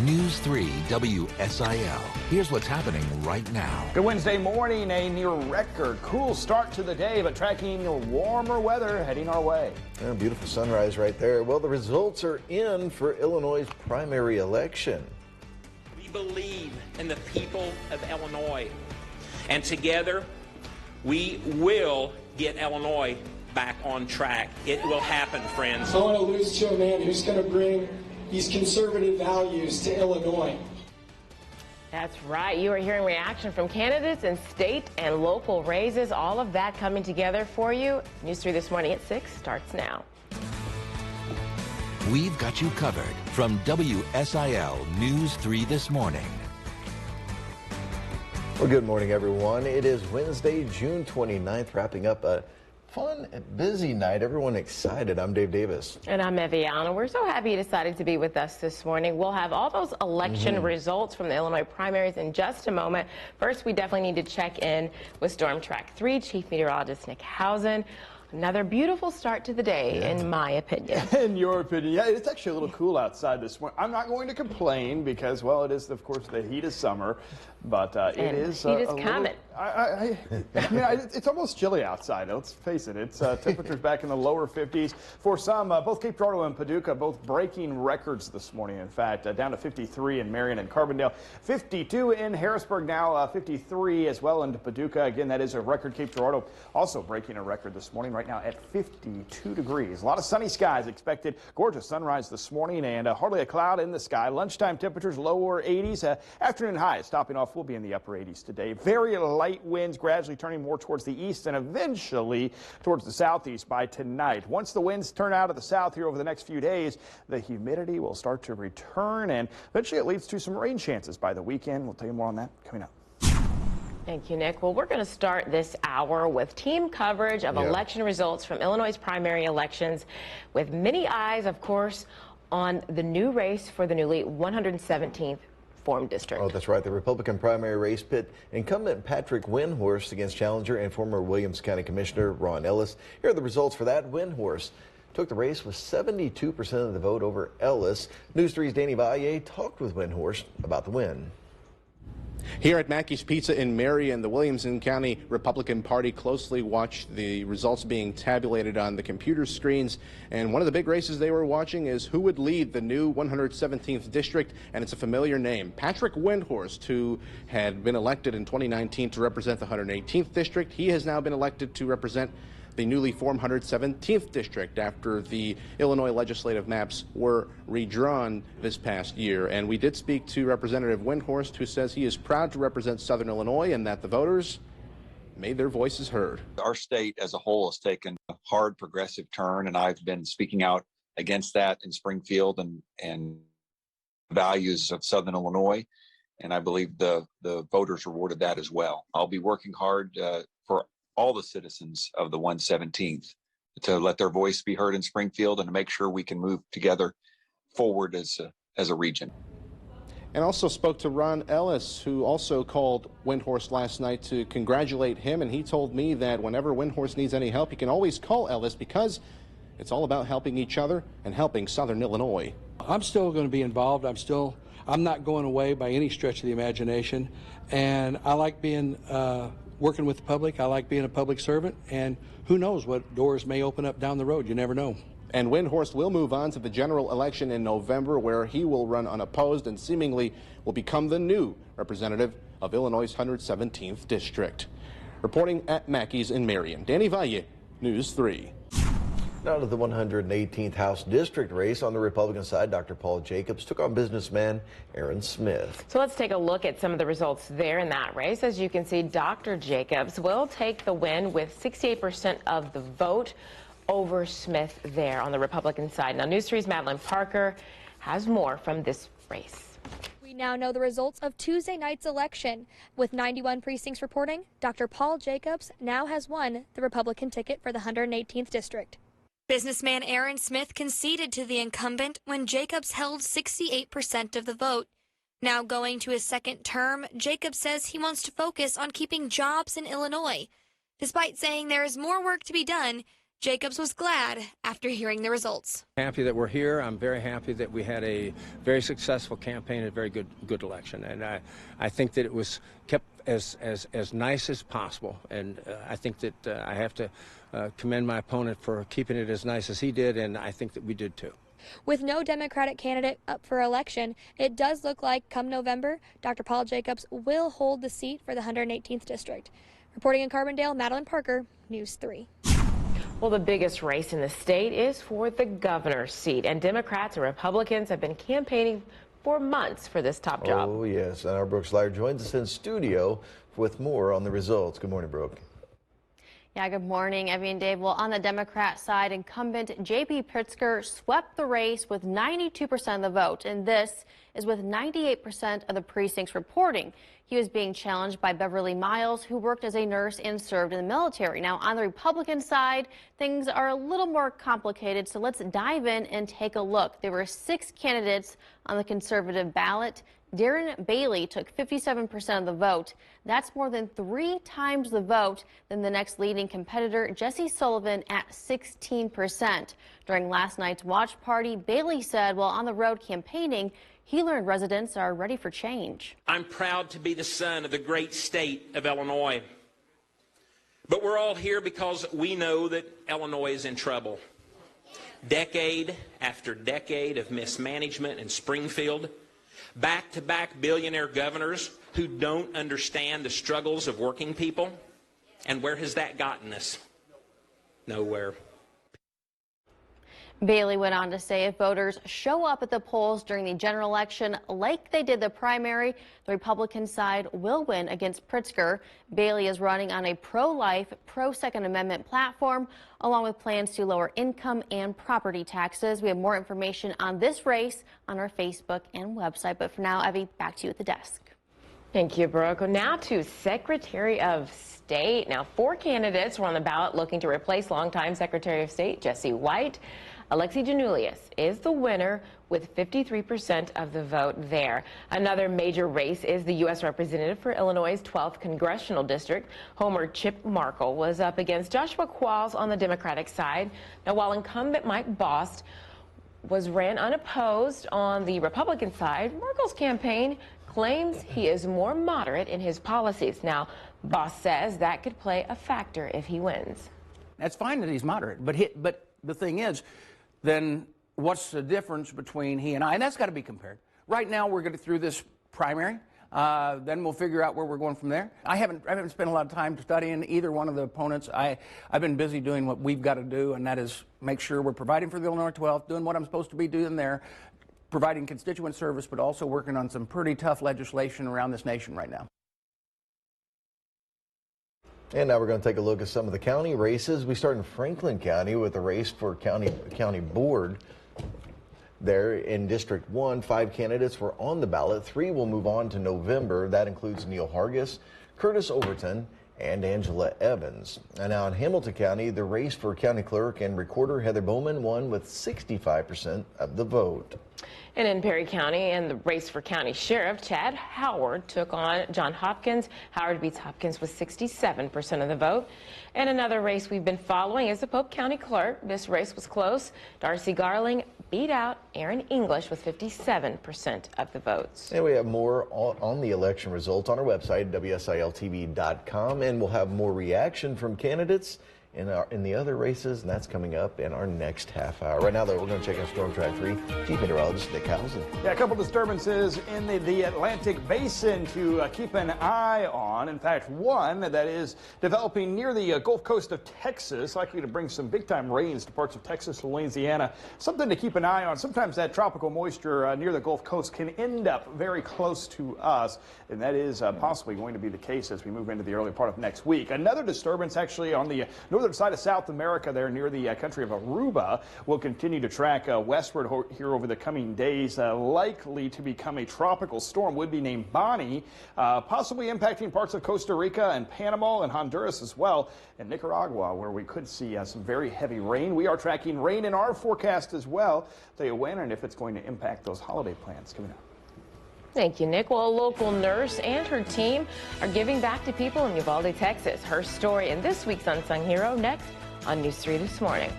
News 3 WSIL. Here's what's happening right now. Good Wednesday morning, a near record cool start to the day, but tracking warmer weather heading our way. Yeah, beautiful sunrise right there. Well, the results are in for Illinois' primary election. We believe in the people of Illinois, and together we will get Illinois back on track. It will happen, friends. I want to lose to a man who's going to bring these conservative values to Illinois. That's right. You are hearing reaction from candidates in state and local races. All of that coming together for you. News 3 this morning at 6 starts now. We've got you covered from WSIL News 3 this morning. Well, good morning, everyone. It is Wednesday, June 29th, wrapping up a fun and busy night. Everyone excited. I'm Dave Davis. And I'm Eviana. We're so happy you decided to be with us this morning. We'll have all those election results from the Illinois primaries in just a moment. First, we definitely need to check in with Storm Track 3 Chief Meteorologist Nick Housen. Another beautiful start to the day, in my opinion. In your opinion, yeah, it's actually a little cool outside this morning. I'm not going to complain because, well, it is, of course, the heat of summer, but it is. Heat is coming. I mean, it's almost chilly outside. Let's face it. It's temperatures back in the lower 50s for some. Both Cape Girardeau and Paducah both breaking records this morning. In fact, down to 53 in Marion and Carbondale, 52 in Harrisburg now, 53 as well in Paducah. Again, that is a record. Cape Girardeau also breaking a record this morning. Right now at 52 degrees. A lot of sunny skies expected. Gorgeous sunrise this morning and hardly a cloud in the sky. Lunchtime temperatures lower 80s. Afternoon highs topping off will be in the upper 80s today. Very light winds gradually turning more towards the east and eventually towards the southeast by tonight. Once the winds turn out of the south here over the next few days, the humidity will start to return and eventually it leads to some rain chances by the weekend. We'll tell you more on that coming up. Thank you, Nick. Well, we're going to start this hour with team coverage of election results from Illinois' primary elections, with many eyes, of course, on the new race for the newly 117th formed district. Oh, that's right. The Republican primary race pit incumbent Patrick Windhorst against challenger and former Williams County Commissioner Ron Ellis. Here are the results for that. Windhorst took the race with 72% of the vote over Ellis. News 3's Danny Valle talked with Windhorst about the win. Here at Mackey's Pizza in Marion, the Williamson County Republican Party closely watched the results being tabulated on the computer screens. And one of the big races they were watching is who would lead the new 117th district. And it's a familiar name, Patrick Windhorst, who had been elected in 2019 to represent the 118th district. He has now been elected to represent the newly formed 117th district after the Illinois legislative maps were redrawn this past year. And we did speak to Representative Windhorst, who says he is proud to represent Southern Illinois and that the voters made their voices heard. Our state as a whole has taken a hard progressive turn, and I've been speaking out against that in Springfield and values of Southern Illinois. And I believe the voters rewarded that as well. I'll be working hard for all the citizens of the 117th to let their voice be heard in Springfield and to make sure we can move together forward as a region. And also spoke to Ron Ellis, who also called Windhorst last night to congratulate him. And he told me that whenever Windhorst needs any help, he can always call Ellis because it's all about helping each other and helping Southern Illinois. I'm still going to be involved. I'm not going away by any stretch of the imagination. And I like being working with the public. I like being a public servant, and who knows what doors may open up down the road. You never know. And Windhorst will move on to the general election in November, where he will run unopposed and seemingly will become the new representative of Illinois' 117th district. Reporting at Mackey's in Marion, Danny Valle, News 3. Now to the 118th House District race. On the Republican side, Dr. Paul Jacobs took on businessman Aaron Smith. So let's take a look at some of the results there in that race. As you can see, Dr. Jacobs will take the win with 68% of the vote over Smith there on the Republican side. Now, News 3's Madeline Parker has more from this race. We now know the results of Tuesday night's election. With 91 precincts reporting, Dr. Paul Jacobs now has won the Republican ticket for the 118th district. Businessman Aaron Smith conceded to the incumbent when Jacobs held 68% of the vote. Now going to his second term, Jacobs says he wants to focus on keeping jobs in Illinois. Despite saying there is more work to be done, Jacobs was glad after hearing the results. Happy that we're here. I'm very happy that we had a very successful campaign and a very good election. And I think that it was kept as nice as possible. And I think that I have to commend my opponent for keeping it as nice as he did, and I think that we did too. With no Democratic candidate up for election, it does look like come November, Dr. Paul Jacobs will hold the seat for the 118th District. Reporting in Carbondale, Madeline Parker, News 3. Well, the biggest race in the state is for the governor's seat, and Democrats and Republicans have been campaigning for months for this top job. Oh, yes. And our Brooke Slyer joins us in studio with more on the results. Good morning, Brooke. Yeah, good morning, Evie and Dave. Well, on the Democrat side, incumbent J.B. Pritzker swept the race with 92% of the vote, and this is with 98% of the precincts reporting. He was being challenged by Beverly Miles, who worked as a nurse and served in the military. Now, on the Republican side, things are a little more complicated, so let's dive in and take a look. There were 6 candidates on the conservative ballot. Darren Bailey took 57% of the vote. That's more than 3 times the vote than the next leading competitor, Jesse Sullivan, at 16%. During last night's watch party, Bailey said while on the road campaigning, he learned residents are ready for change. I'm proud to be the son of the great state of Illinois. But we're all here because we know that Illinois is in trouble. Decade after decade of mismanagement in Springfield, back-to-back billionaire governors who don't understand the struggles of working people. And where has that gotten us? Nowhere. Bailey went on to say if voters show up at the polls during the general election like they did the primary, the Republican side will win against Pritzker. Bailey is running on a pro-life, pro-Second Amendment platform, along with plans to lower income and property taxes. We have more information on this race on our Facebook and website. But for now, Evie, back to you at the desk. Thank you, Brooke. Now to Secretary of State. Now, 4 candidates were on the ballot looking to replace longtime Secretary of State Jesse White. Alexi Janulius is the winner with 53% of the vote there. Another major race is the U.S. Representative for Illinois' 12th Congressional District. Homer Chip Markle was up against Joshua Qualls on the Democratic side. Now, while incumbent Mike Bost ran unopposed on the Republican side, Markle's campaign claims he is more moderate in his policies. Now, Bost says that could play a factor if he wins. That's fine that he's moderate, but the thing is, then what's the difference between he and I? And that's got to be compared. Right now, we're going through this primary. Then we'll figure out where we're going from there. I haven't spent a lot of time studying either one of the opponents. I've been busy doing what we've got to do, and that is make sure we're providing for the Illinois 12th, doing what I'm supposed to be doing there, providing constituent service, but also working on some pretty tough legislation around this nation right now. And now we're going to take a look at some of the county races. We start in Franklin County with the race for county board. There in District 1, 5 candidates were on the ballot. 3 will move on to November. That includes Neil Hargis, Curtis Overton, and Angela Evans. And now in Hamilton County, the race for county clerk and recorder Heather Bowman won with 65% of the vote. And in Perry County, and the race for county sheriff, Chad Howard took on John Hopkins. Howard beats Hopkins with 67% of the vote. And another race we've been following is the Pope County clerk. This race was close. Darcy Garling beat out Aaron English with 57% of the votes. And we have more on the election results on our website, WSILTV.com, and we'll have more reaction from candidates in the other races, and that's coming up in our next half hour. Right now, though, we're going to check on Storm Track 3. Chief Meteorologist Nick Housen. Yeah, a couple disturbances in the Atlantic Basin to keep an eye on. In fact, one that is developing near the Gulf Coast of Texas, likely to bring some big-time rains to parts of Texas and Louisiana. Something to keep an eye on. Sometimes that tropical moisture near the Gulf Coast can end up very close to us, and that is possibly going to be the case as we move into the early part of next week. Another disturbance actually on the northern side of South America there near the country of Aruba will continue to track westward here over the coming days, likely to become a tropical storm, would be named Bonnie, possibly impacting parts of Costa Rica and Panama and Honduras as well, and Nicaragua, where we could see some very heavy rain. We are tracking rain in our forecast as well. Tell you when and if it's going to impact those holiday plans coming up. Thank you, Nick. Well, a local nurse and her team are giving back to people in Uvalde, Texas. Her story in this week's Unsung Hero next on News 3 This Morning.